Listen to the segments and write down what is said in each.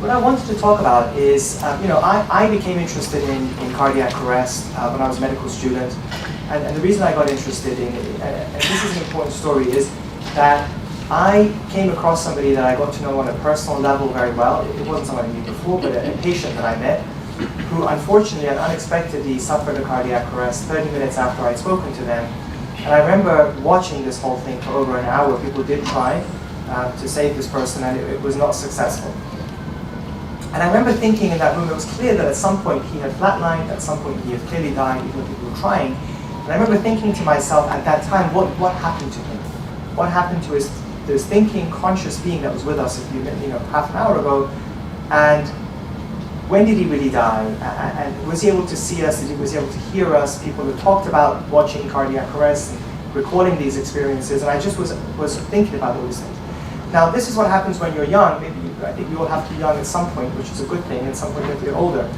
what I wanted to talk about is, I became interested in cardiac arrest when I was a medical student. And the reason I got interested in it, and this is an important story, is that I came across somebody that I got to know on a personal level very well. It wasn't someone I knew before, but a patient that I met who unfortunately and unexpectedly suffered a cardiac arrest 30 minutes after I'd spoken to them. And I remember watching this whole thing for over an hour. People did try to save this person, and it was not successful. And I remember thinking in that room, it was clear that at some point he had flatlined, at some point he had clearly died, even though people were trying. And I remember thinking to myself at that time, what happened to him? What happened to his thinking, conscious being that was with us half an hour ago? And when did he really die? And was he able to see us? Was he able to hear us? People who talked about watching cardiac arrest and recording these experiences, and I just was thinking about all these things. Now, this is what happens when you're young. I think we all have to be young at some point, which is a good thing. At some point, you have to get older.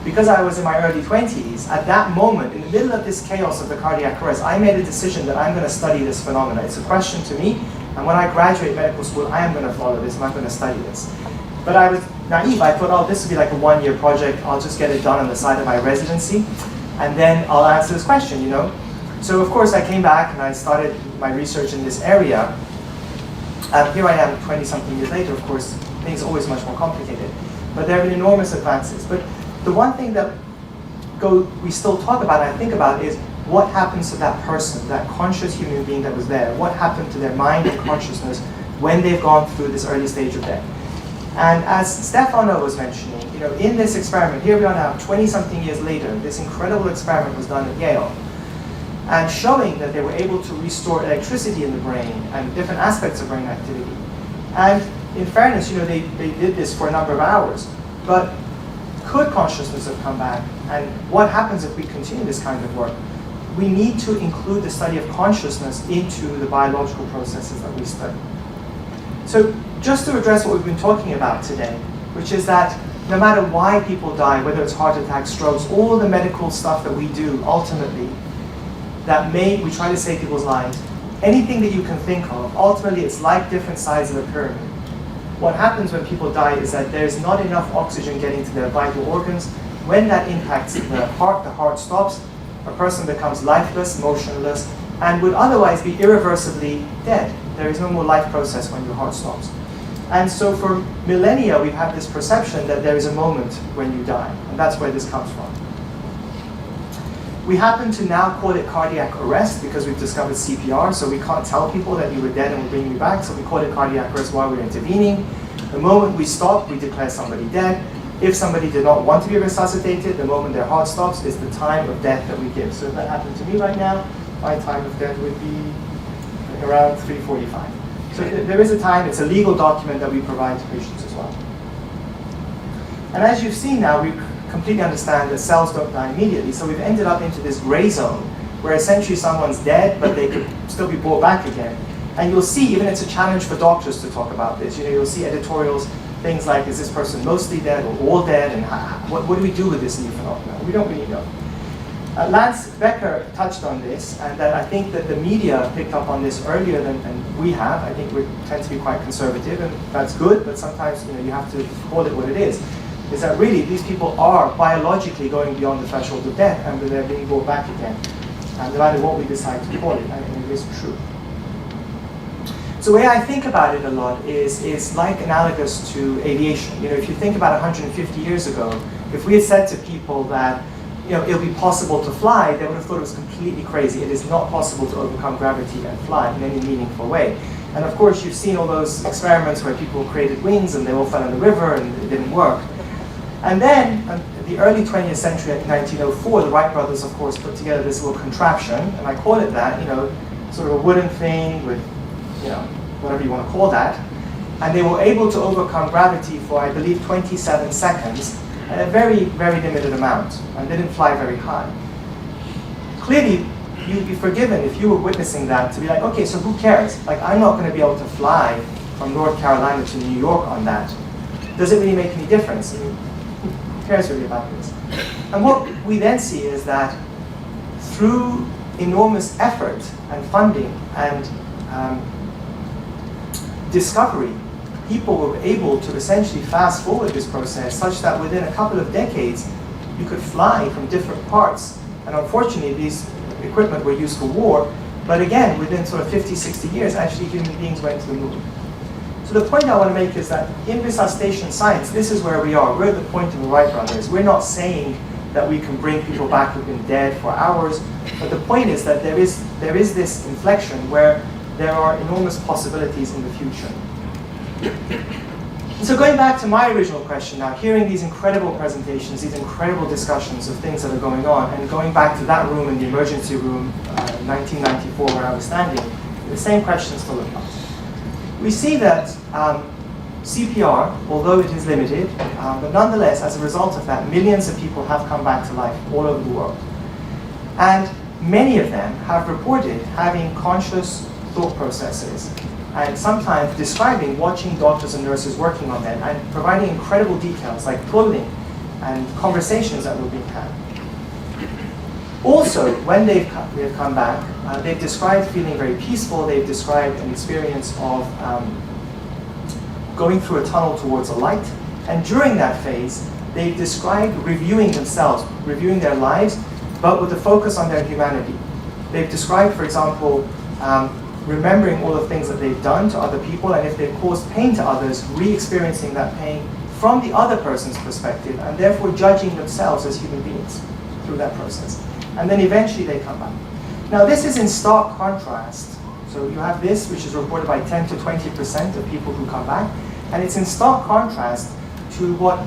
Because I was in my early 20s, at that moment, in the middle of this chaos of the cardiac arrest, I made a decision that I'm going to study this phenomenon. It's a question to me, and when I graduate medical school, I am going to follow this, and I'm going to study this. But I was naive. I thought, oh, this would be like a one-year project. I'll just get it done on the side of my residency, and then I'll answer this question, So, of course, I came back, and I started my research in this area. Here I am 20-something years later. Of course, things are always much more complicated. But there have been enormous advances. But the one thing that we still talk about and I think about is what happens to that person, that conscious human being that was there? What happened to their mind and consciousness when they've gone through this early stage of death? And as Stefano was mentioning, in this experiment, here we are now, 20-something years later, this incredible experiment was done at Yale, and showing that they were able to restore electricity in the brain and different aspects of brain activity. And in fairness, they did this for a number of hours. But could consciousness have come back? And what happens if we continue this kind of work? We need to include the study of consciousness into the biological processes that we study. So just to address what we've been talking about today, which is that no matter why people die, whether it's heart attacks, strokes, all the medical stuff that we do ultimately, we try to save people's lives, anything that you can think of, ultimately it's like different sides of the pyramid. What happens when people die is that there's not enough oxygen getting to their vital organs. When that impacts the heart stops, a person becomes lifeless, motionless, and would otherwise be irreversibly dead. There is no more life process when your heart stops. And so for millennia, we've had this perception that there is a moment when you die, and that's where this comes from. We happen to now call it cardiac arrest because we've discovered CPR, so we can't tell people that you were dead and we're bringing you back, so we call it cardiac arrest while we're intervening. The moment we stop, we declare somebody dead. If somebody did not want to be resuscitated, the moment their heart stops is the time of death that we give. So if that happened to me right now, my time of death would be around 3:45. So there is a time, it's a legal document that we provide to patients as well. And as you've seen now, we completely understand that cells don't die immediately, so we've ended up into this gray zone where essentially someone's dead, but they could still be brought back again. And you'll see, even it's a challenge for doctors to talk about this. You'll see editorials, things like, is this person mostly dead or all dead, and what do we do with this new phenomenon? We don't really know. Lance Becker touched on this, and that I think that the media picked up on this earlier than we have. I think we tend to be quite conservative, and that's good, but sometimes you have to call it what it is that really these people are biologically going beyond the threshold of death, and they're being brought back again, no matter what we decide to call it, and it is true. So the way I think about it a lot is like analogous to aviation. If you think about 150 years ago, if we had said to people that it'll be possible to fly, they would have thought it was completely crazy. It is not possible to overcome gravity and fly in any meaningful way. And of course, you've seen all those experiments where people created wings and they all fell in the river and it didn't work. And then, in the early 20th century, in 1904, the Wright brothers, of course, put together this little contraption, and I call it that, sort of a wooden thing with, whatever you want to call that. And they were able to overcome gravity for, I believe, 27 seconds, at a very, very limited amount, and they didn't fly very high. Clearly, you'd be forgiven if you were witnessing that to be like, okay, so who cares? Like, I'm not going to be able to fly from North Carolina to New York on that. Does it really make any difference? Who cares really about this? And what we then see is that through enormous effort and funding and discovery, people were able to essentially fast forward this process such that within a couple of decades, you could fly from different parts. And unfortunately, these equipment were used for war, but again, within sort of 50, 60 years, actually human beings went to the moon. So the point I want to make is that in resuscitation science, this is where we are. We're at the point of the Wright brothers. We're not saying that we can bring people back who've been dead for hours, but the point is that there is this inflection where there are enormous possibilities in the future. So going back to my original question now, hearing these incredible presentations, these incredible discussions of things that are going on, and going back to that room in the emergency room, 1994, where I was standing, the same question still applies. We see that CPR, although it is limited, but nonetheless, as a result of that, millions of people have come back to life all over the world. And many of them have reported having conscious thought processes, and sometimes describing watching doctors and nurses working on them and providing incredible details like clothing and conversations that were being had. Also, when we have come back, they've described feeling very peaceful. They've described an experience of going through a tunnel towards a light. And during that phase, they've described reviewing themselves, reviewing their lives, but with a focus on their humanity. They've described, for example, remembering all the things that they've done to other people, and if they've caused pain to others, re-experiencing that pain from the other person's perspective, and therefore judging themselves as human beings through that process. And then eventually they come back. Now this is in stark contrast. So you have this, which is reported by 10 to 20% of people who come back, and it's in stark contrast to what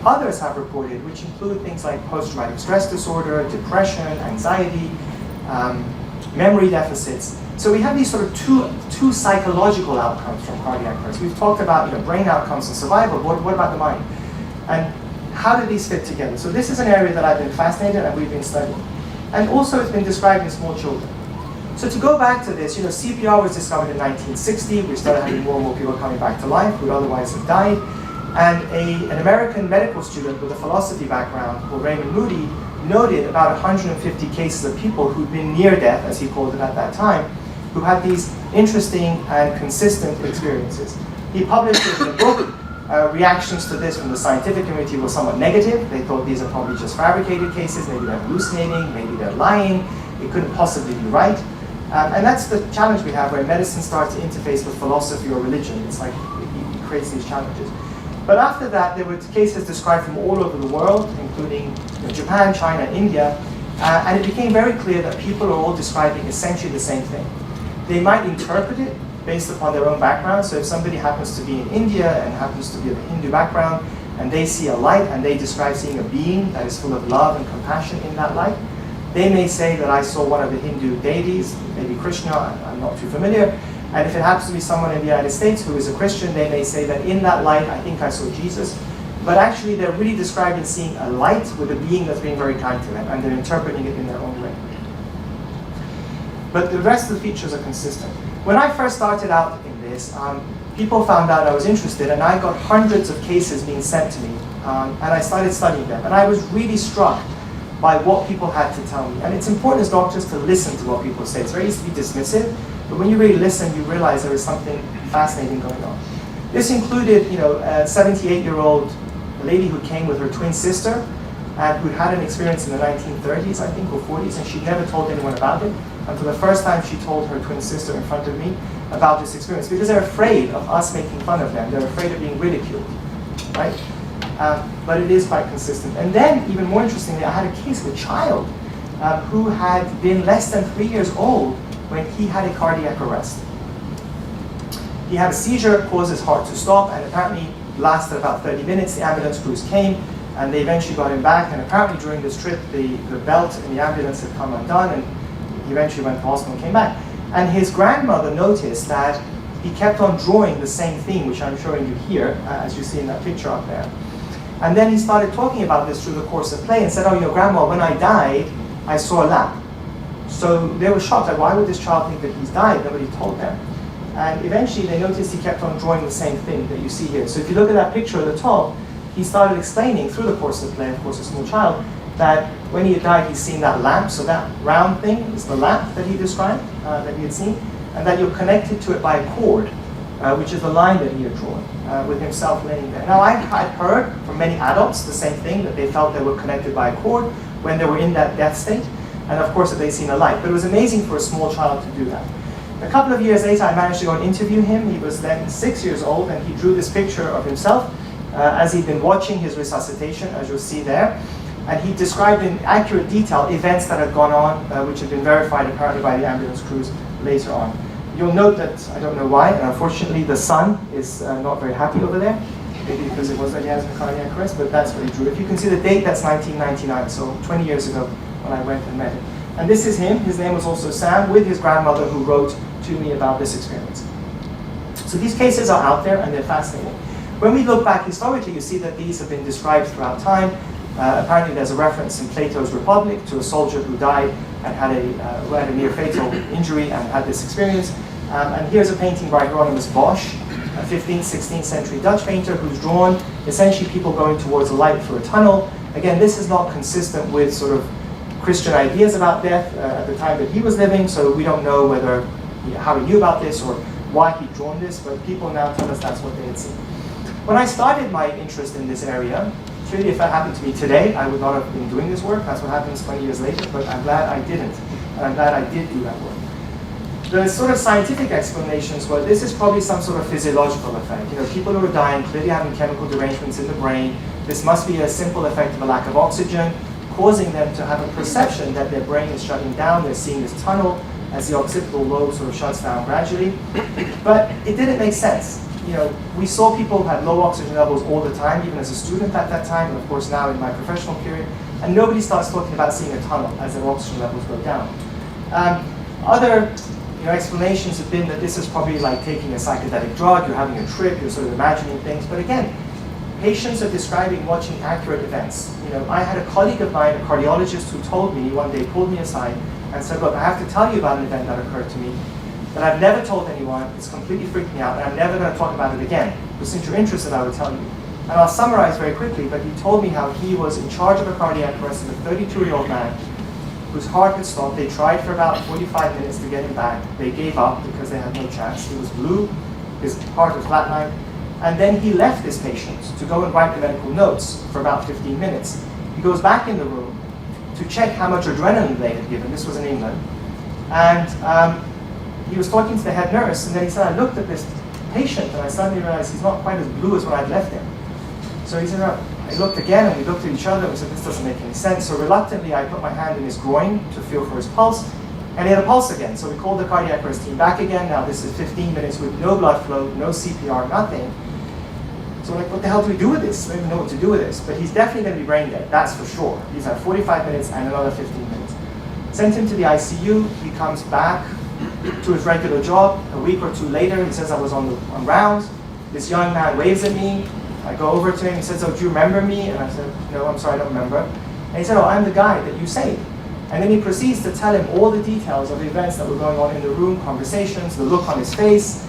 others have reported, which include things like post-traumatic stress disorder, depression, anxiety, memory deficits. So we have these sort of two psychological outcomes from cardiac arrest. We've talked about brain outcomes and survival. What about the mind? And how do these fit together? So this is an area that I've been fascinated and we've been studying. And also it's been described in small children. So to go back to this, CPR was discovered in 1960. We started having more and more people coming back to life who would otherwise have died. And an American medical student with a philosophy background called Raymond Moody noted about 150 cases of people who'd been near death, as he called it at that time, who had these interesting and consistent experiences. He published it in a book. Reactions to this from the scientific community were somewhat negative. They thought these are probably just fabricated cases, maybe they're hallucinating, maybe they're lying, it couldn't possibly be right. And that's the challenge we have where medicine starts to interface with philosophy or religion. It's like it creates these challenges. But after that, there were cases described from all over the world, including Japan, China, India, and it became very clear that people are all describing essentially the same thing. They might interpret it based upon their own background. So if somebody happens to be in India and happens to be of a Hindu background, and they see a light and they describe seeing a being that is full of love and compassion in that light, they may say that I saw one of the Hindu deities, maybe Krishna, I'm not too familiar. And if it happens to be someone in the United States who is a Christian, they may say that in that light, I think I saw Jesus. But actually, they're really describing seeing a light with a being that's being very kind to them, and they're interpreting it in their own way. But the rest of the features are consistent. When I first started out in this, people found out I was interested, and I got hundreds of cases being sent to me, and I started studying them. And I was really struck by what people had to tell me. And it's important as doctors to listen to what people say. It's very easy to be dismissive, but when you really listen, you realize there is something fascinating going on. This included, a 78-year-old lady who came with her twin sister, and who had an experience in the 1930s, I think, or 40s, and she never told anyone about it. And for the first time, she told her twin sister in front of me about this experience, because they're afraid of us making fun of them. They're afraid of being ridiculed, right? But it is quite consistent. And then, even more interestingly, I had a case of a child who had been less than 3 years old when he had a cardiac arrest. He had a seizure, caused his heart to stop, and apparently lasted about 30 minutes. The ambulance crews came, and they eventually got him back. And apparently during this trip, the belt in the ambulance had come undone, and he eventually went to hospital and came back. And his grandmother noticed that he kept on drawing the same thing, which I'm showing you here, as you see in that picture up there. And then he started talking about this through the course of play and said, Grandma, when I died, I saw a lamp. So they were shocked, like, why would this child think that he's died? Nobody told them. And eventually they noticed he kept on drawing the same thing that you see here. So if you look at that picture at the top, he started explaining through the course of play, of course a small child, that when he had died, he's seen that lamp. So that round thing is the lamp that he described, that he had seen, and that you're connected to it by a cord. which is the line that he had drawn, with himself laying there. Now, I had heard from many adults the same thing, that they felt they were connected by a cord when they were in that death state, and of course that they'd seen a light. But it was amazing for a small child to do that. A couple of years later, I managed to go and interview him. He was then 6 years old, and he drew this picture of himself as he'd been watching his resuscitation, as you'll see there. And he described in accurate detail events that had gone on, which had been verified apparently by the ambulance crews later on. You'll note that, I don't know why, and unfortunately the sun is not very happy over there. Maybe because it was that he has a cardiac arrest, but that's what he drew. If you can see the date, that's 1999, so 20 years ago when I went and met him. And this is him. His name was also Sam, with his grandmother, who wrote to me about this experience. So these cases are out there, and they're fascinating. When we look back historically, you see that these have been described throughout time. Apparently there's a reference in Plato's Republic to a soldier who died and who had a near fatal injury and had this experience. And here's a painting by Hieronymus Bosch, a 15th, 16th century Dutch painter, who's drawn essentially people going towards a light through a tunnel. Again, this is not consistent with sort of Christian ideas about death at the time that he was living, so we don't know how he knew about this or why he'd drawn this, but people now tell us that's what they had seen. When I started my interest in this area, clearly if that happened to me today, I would not have been doing this work. That's what happens 20 years later, but I'm glad I didn't, and I'm glad I did do that work. The sort of scientific explanations were this is probably some sort of physiological effect. People who are dying clearly having chemical derangements in the brain. This must be a simple effect of a lack of oxygen, causing them to have a perception that their brain is shutting down. They're seeing this tunnel as the occipital lobe sort of shuts down gradually. But it didn't make sense. We saw people who had low oxygen levels all the time, even as a student at that time, and of course now in my professional period, and nobody starts talking about seeing a tunnel as their oxygen levels go down. Other explanations have been that this is probably like taking a psychedelic drug, you're having a trip, you're sort of imagining things, but again, patients are describing watching accurate events. I had a colleague of mine, a cardiologist, who told me, one day pulled me aside and said, look, I have to tell you about an event that occurred to me that I've never told anyone, it's completely freaked me out, and I'm never going to talk about it again. But since you're interested, I will tell you. And I'll summarize very quickly, but he told me how he was in charge of a cardiac arrest of a 32-year-old man whose heart had stopped. They tried for about 45 minutes to get him back. They gave up because they had no chance. He was blue, his heart was flatlined, and then he left this patient to go and write the medical notes for about 15 minutes. He goes back in the room to check how much adrenaline they had given. This was in England. And he was talking to the head nurse, and then he said, I looked at this patient, and I suddenly realized he's not quite as blue as when I'd left him. So he said, I looked again, and we looked at each other, and we said, this doesn't make any sense. So reluctantly, I put my hand in his groin to feel for his pulse, and he had a pulse again. So we called the cardiac arrest team back again. Now this is 15 minutes with no blood flow, no CPR, nothing. So we're like, what the hell do we do with this? We don't even know what to do with this. But he's definitely going to be brain dead, that's for sure. He's had 45 minutes and another 15 minutes. Sent him to the ICU. He comes back to his regular job. A week or two later, he says, I was on rounds. This young man waves at me. I go over to him. He says, oh, do you remember me? And I said, no, I'm sorry, I don't remember. And he said, oh, I'm the guy that you saved. And then he proceeds to tell him all the details of the events that were going on in the room, conversations, the look on his face.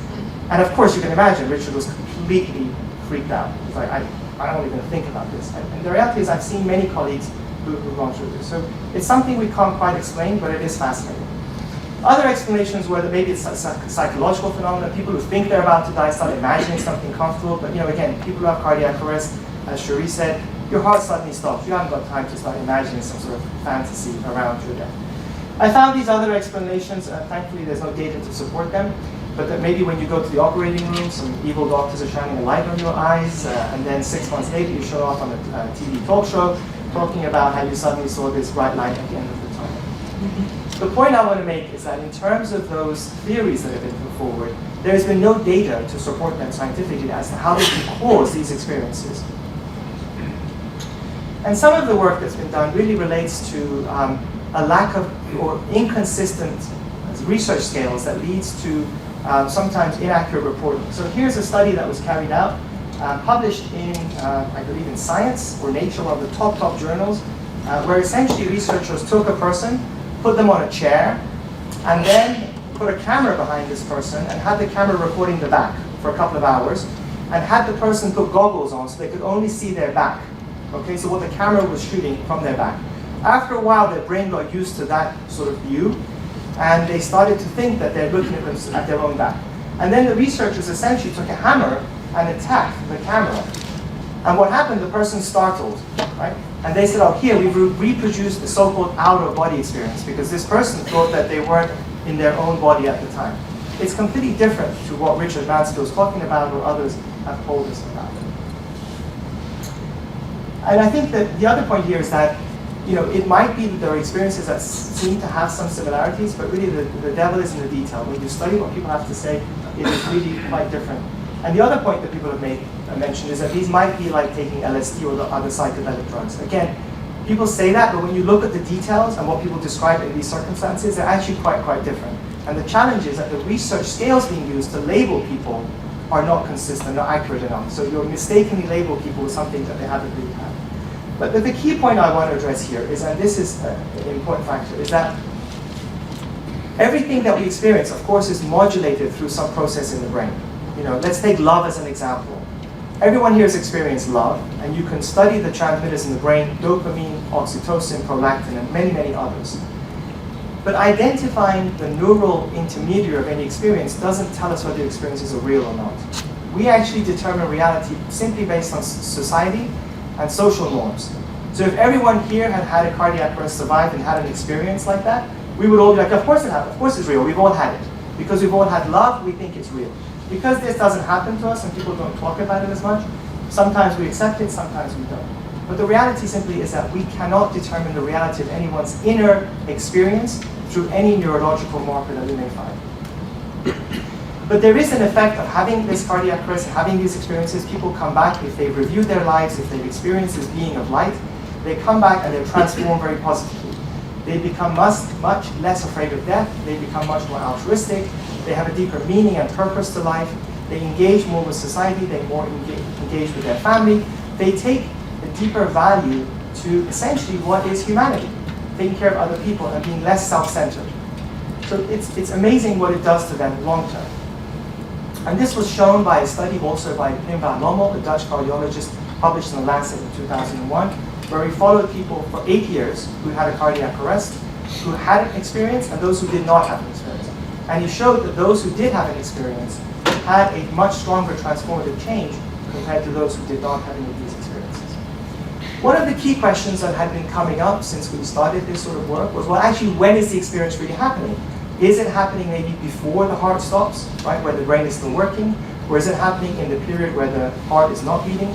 And of course, you can imagine, Richard was completely freaked out. He's like, I don't even think about this. And the reality is, I've seen many colleagues who've gone through this. So it's something we can't quite explain, but it is fascinating. Other explanations were that maybe it's a psychological phenomenon. People who think they're about to die start imagining something comfortable. But again, people who have cardiac arrest, as Cherie said, your heart suddenly stops. You haven't got time to start imagining some sort of fantasy around your death. I found these other explanations. Thankfully, there's no data to support them. But that maybe when you go to the operating room, some evil doctors are shining a light on your eyes, and then 6 months later, you show off on a TV talk show talking about how you suddenly saw this bright light at the end of the tunnel. The point I want to make is that in terms of those theories that have been put forward, there has been no data to support them scientifically as to how they can cause these experiences. And some of the work that's been done really relates to a lack of or inconsistent research scales that leads to sometimes inaccurate reporting. So here's a study that was carried out, published in, I believe, in Science or Nature, one of the top journals, where essentially researchers took a person, put them on a chair, and then put a camera behind this person and had the camera recording the back for a couple of hours, and had the person put goggles on so they could only see their back. Okay, so what the camera was shooting from their back. After a while, their brain got used to that sort of view, and they started to think that they're looking at their own back. And then the researchers essentially took a hammer and attacked the camera. And what happened, the person startled, right? And they said, oh, here, we've reproduced the so-called out-of-body experience because this person thought that they weren't in their own body at the time. It's completely different to what Richard Mansfield is talking about or others have told us about. And I think that the other point here is that, you know, it might be that there are experiences that seem to have some similarities, but really the devil is in the detail. When you study what people have to say, it is really quite different. And the other point that people have mentioned is that these might be like taking LSD or the other psychedelic drugs. Again, people say that, but when you look at the details and what people describe in these circumstances, they're actually quite different. And the challenge is that the research scales being used to label people are not consistent, not accurate enough. So you'll mistakenly label people with something that they haven't really had. But the key point I want to address here is, and this is an important factor, is that everything that we experience, of course, is modulated through some process in the brain. You know, let's take love as an example. Everyone here has experienced love, and you can study the transmitters in the brain, dopamine, oxytocin, prolactin, and many others. But identifying the neural intermediary of any experience doesn't tell us whether the experiences are real or not. We actually determine reality simply based on society and social norms. So if everyone here had had a cardiac arrest, survived, and had an experience like that, we would all be like, of course it happened, of course it's real, we've all had it. Because we've all had love, we think it's real. Because this doesn't happen to us and people don't talk about it as much, sometimes we accept it, sometimes we don't. But the reality simply is that we cannot determine the reality of anyone's inner experience through any neurological marker that we may find. But there is an effect of having this cardiac arrest, having these experiences. People come back if they've reviewed their lives, if they've experienced this being of light, they come back and they're transformed very positively. They become much less afraid of death, they become much more altruistic, they have a deeper meaning and purpose to life, they engage more with society, they more engage with their family, they take a deeper value to essentially what is humanity, taking care of other people and being less self-centered. So it's amazing what it does to them long term. And this was shown by a study also by Pim van Lommel, a Dutch cardiologist, published in The Lancet in 2001, where he followed people for 8 years who had a cardiac arrest, who had an experience, and those who did not have an experience. And he showed that those who did have an experience had a much stronger transformative change compared to those who did not have any of these experiences. One of the key questions that had been coming up since we started this sort of work was, well, actually, when is the experience really happening? Is it happening maybe before the heart stops, right, where the brain is still working? Or is it happening in the period where the heart is not beating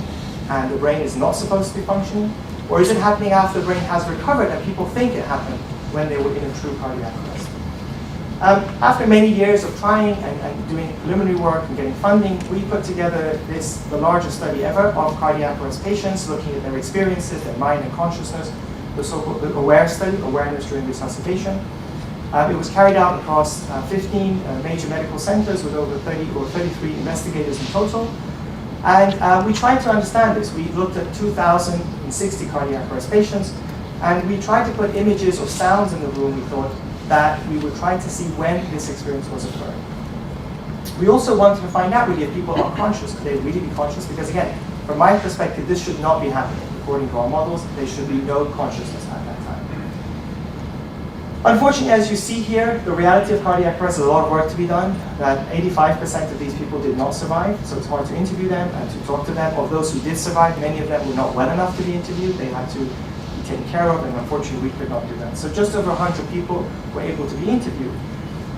and the brain is not supposed to be functioning? Or is it happening after the brain has recovered and people think it happened when they were in a true cardiac arrest? After many years of trying and doing preliminary work and getting funding, we put together the largest study ever of cardiac arrest patients, looking at their experiences, their mind and consciousness, the so-called AWARE study, Awareness During Resuscitation. It was carried out across 15 major medical centers with over 30 or 33 investigators in total. And we tried to understand this. We looked at 2,060 cardiac arrest patients, and we tried to put images or sounds in the room, we thought, that we were trying to see when this experience was occurring. We also wanted to find out really if people are conscious. Could they really be conscious? Because again, from my perspective, this should not be happening. According to our models, there should be no consciousness at that time. Unfortunately, as you see here, the reality of cardiac arrest is a lot of work to be done. That 85% of these people did not survive, so it's hard to interview them and to talk to them. Of those who did survive, many of them were not well enough to be interviewed. They had to be taken care of, and unfortunately, we could not do that. So just over 100 people were able to be interviewed.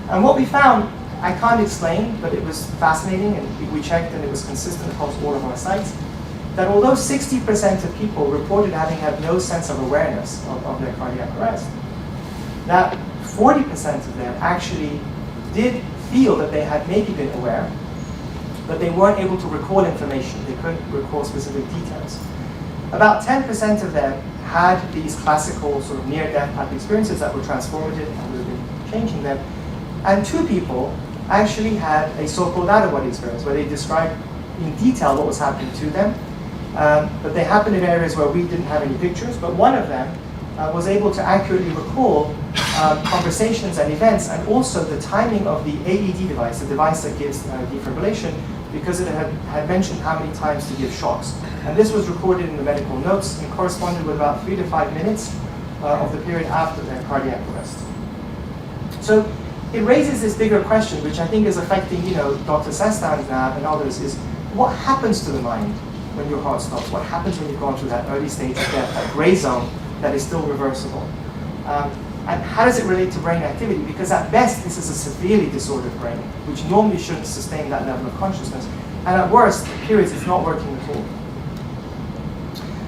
And what we found, I can't explain, but it was fascinating, and we checked, and it was consistent across all of our sites, that although 60% of people reported having had no sense of awareness of their cardiac arrest, that 40% of them actually did feel that they had maybe been aware, but they weren't able to recall information. They couldn't recall specific details. About 10% of them had these classical sort of near-death type experiences that were transformative and would have been changing them. And 2 people actually had a so-called out-of-body experience where they described in detail what was happening to them. But they happened in areas where we didn't have any pictures, but one of them was able to accurately recall conversations and events, and also the timing of the AED device, the device that gives defibrillation, because it had mentioned how many times to give shocks. And this was recorded in the medical notes and corresponded with about 3 to 5 minutes of the period after their cardiac arrest. So it raises this bigger question, which I think is affecting, Dr. Sestan's lab and others, is what happens to the mind when your heart stops? What happens when you've gone through that early stage of death, that gray zone that is still reversible? And how does it relate to brain activity? Because at best, this is a severely disordered brain, which normally shouldn't sustain that level of consciousness. And at worst, periods, it's not working at all.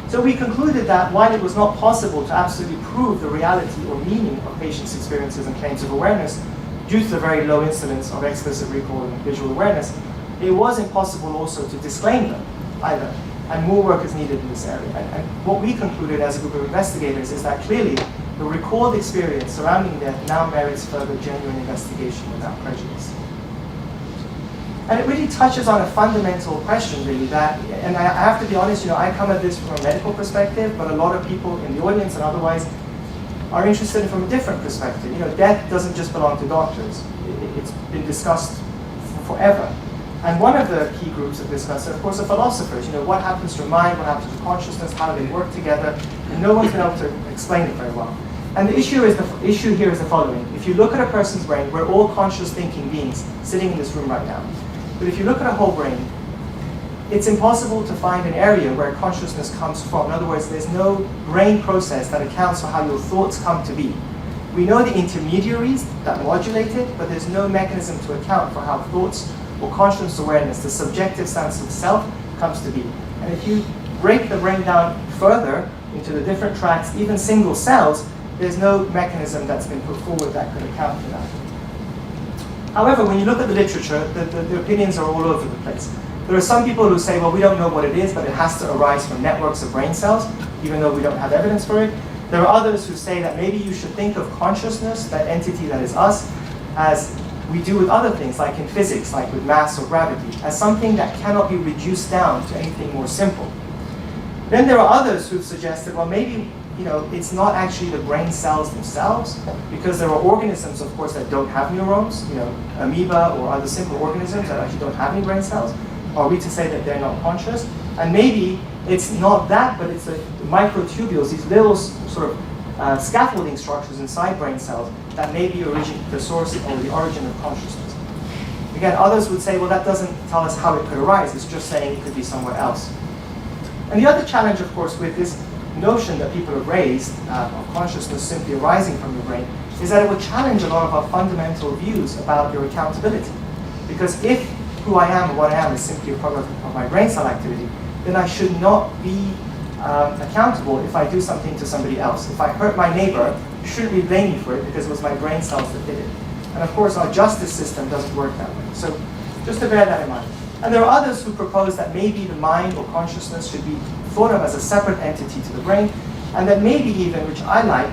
So we concluded that while it was not possible to absolutely prove the reality or meaning of patients' experiences and claims of awareness, due to the very low incidence of explicit recall and visual awareness, it was impossible also to disclaim them either. And more work is needed in this area. And what we concluded as a group of investigators is that clearly the recalled experience surrounding death now merits further genuine investigation without prejudice. And it really touches on a fundamental question, really, that, and I have to be honest, I come at this from a medical perspective, but a lot of people in the audience and otherwise are interested from a different perspective. Death doesn't just belong to doctors. It's been discussed forever. And one of the key groups that discuss it, of course, are philosophers. What happens to mind, what happens to consciousness, how do they work together? And no one's been able to explain it very well. And the issue here is the following. If you look at a person's brain, we're all conscious thinking beings sitting in this room right now. But if you look at a whole brain, it's impossible to find an area where consciousness comes from. In other words, there's no brain process that accounts for how your thoughts come to be. We know the intermediaries that modulate it, but there's no mechanism to account for how thoughts or conscious awareness, the subjective sense of self, comes to be. And if you break the brain down further into the different tracks, even single cells, there's no mechanism that's been put forward that could account for that. However, when you look at the literature, the opinions are all over the place. There are some people who say, well, we don't know what it is, but it has to arise from networks of brain cells, even though we don't have evidence for it. There are others who say that maybe you should think of consciousness, that entity that is us, as we do with other things, like in physics, like with mass or gravity, as something that cannot be reduced down to anything more simple. Then there are others who've suggested, well, maybe it's not actually the brain cells themselves, because there are organisms, of course, that don't have neurons, amoeba or other simple organisms that actually don't have any brain cells. Are we to say that they're not conscious? And maybe it's not that, but it's the microtubules, these little sort of scaffolding structures inside brain cells that may be the source or the origin of consciousness. Again, others would say, well, that doesn't tell us how it could arise. It's just saying it could be somewhere else. And the other challenge, of course, with this notion that people have raised of consciousness simply arising from your brain is that it would challenge a lot of our fundamental views about your accountability. Because if who I am and what I am is simply a product of my brain cell activity, then I should not be accountable if I do something to somebody else. If I hurt my neighbor, you shouldn't be blaming me for it because it was my brain cells that did it. And of course, our justice system doesn't work that way. So just to bear that in mind. And there are others who propose that maybe the mind or consciousness should be thought of as a separate entity to the brain, and that maybe even, which I like,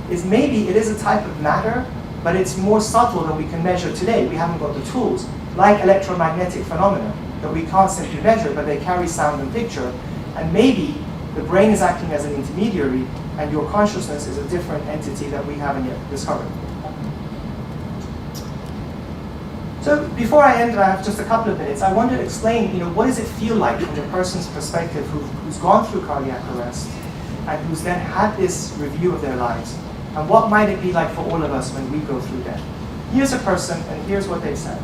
is maybe it is a type of matter, but it's more subtle than we can measure today. We haven't got the tools, like electromagnetic phenomena, that we can't simply measure, but they carry sound and picture. And maybe the brain is acting as an intermediary, and your consciousness is a different entity that we haven't yet discovered. So before I end, I have just a couple of minutes. I want to explain, what does it feel like from the person's perspective who's gone through cardiac arrest and who's then had this review of their lives, and what might it be like for all of us when we go through death. Here's a person, and here's what they said.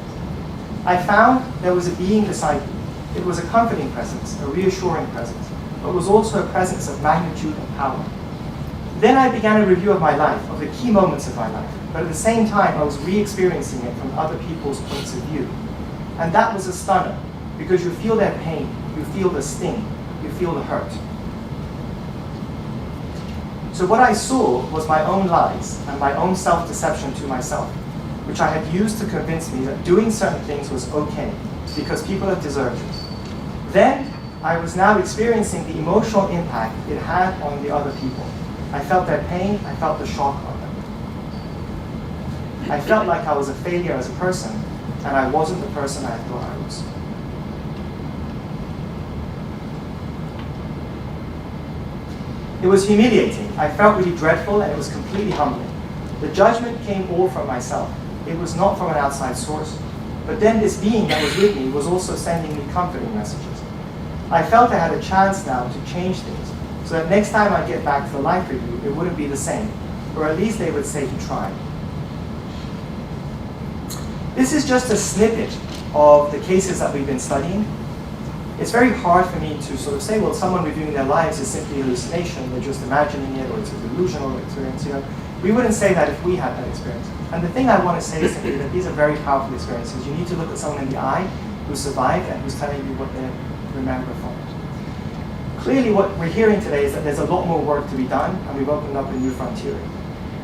I found there was a being beside me. It was a comforting presence, a reassuring presence, but was also a presence of magnitude and power. Then I began a review of my life, of the key moments of my life, but at the same time I was re-experiencing it from other people's points of view. And that was a stunner, because you feel their pain, you feel the sting, you feel the hurt. So what I saw was my own lies and my own self-deception to myself, which I had used to convince me that doing certain things was okay, because people have deserved it. Then I was now experiencing the emotional impact it had on the other people. I felt their pain, I felt the shock on them. I felt like I was a failure as a person, and I wasn't the person I thought I was. It was humiliating. I felt really dreadful, and it was completely humbling. The judgment came all from myself. It was not from an outside source. But then this being that was with me was also sending me comforting messages. I felt I had a chance now to change things, so that next time I get back to the life review, it wouldn't be the same, or at least they would say he tried. This is just a snippet of the cases that we've been studying. It's very hard for me to sort of say, well, someone reviewing their lives is simply hallucination, they're just imagining it, or it's a delusional experience. We wouldn't say that if we had that experience. And the thing I want to say is simply that these are very powerful experiences. You need to look at someone in the eye who survived and who's telling you what they remember from it. Clearly, what we're hearing today is that there's a lot more work to be done, and we've opened up a new frontier.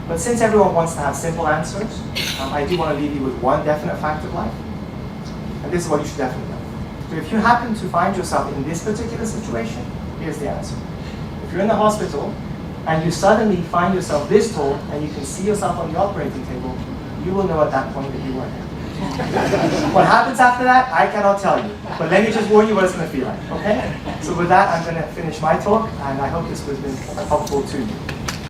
But since everyone wants to have simple answers, I do want to leave you with one definite fact of life. And this is what you should definitely know. So if you happen to find yourself in this particular situation, here's the answer. If you're in the hospital and you suddenly find yourself this tall and you can see yourself on the operating table, you will know at that point that you weren't there. What happens after that, I cannot tell you. But let me just warn you what it's going to feel like, okay? So with that, I'm going to finish my talk, and I hope this has been helpful to you.